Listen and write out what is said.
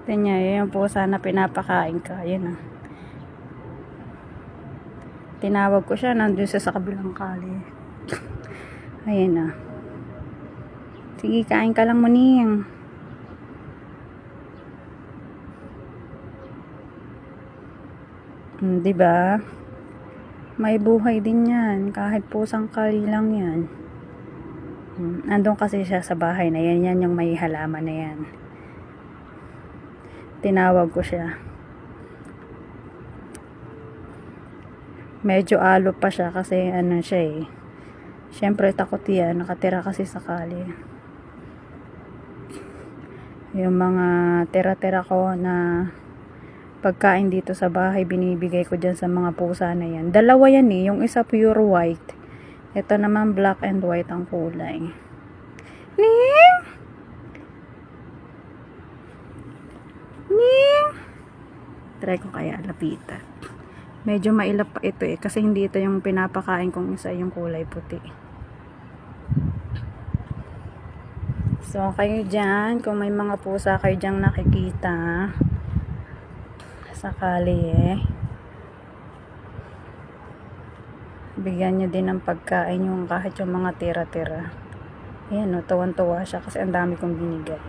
Tingnan niya, yun po sana pinapakain ka. Yun ah. Tinawag ko siya, nandun siya sa kabilang kali. Ayan ah. Sige, kain ka lang, Muning. Diba? May buhay din yan. Kahit pusang kali lang yan. Andun kasi siya sa bahay na yan. Yan yung may halaman na yan. Tinawag ko siya. Medyo alo pa siya kasi ano siya eh. Siyempre takot yan. Nakatira kasi sa kali. Yung mga tira-tira ko na pagkain dito sa bahay, binibigay ko dyan sa mga pusa na yan. Dalawa yan eh. Yung isa pure white. Ito naman black and white ang kulay. Ning! Ning! Try ko kaya lapitan. Medyo mailap pa ito eh. Kasi hindi ito yung pinapakain kong isa, yung kulay puti. So, kayo dyan, kung may mga pusa kayo dyan nakikita sa kalye, bigyan nyo din ng pagkain yung kahit yung mga tira-tira. Ayan o, tuwan-tuwa siya kasi ang dami kong binigay.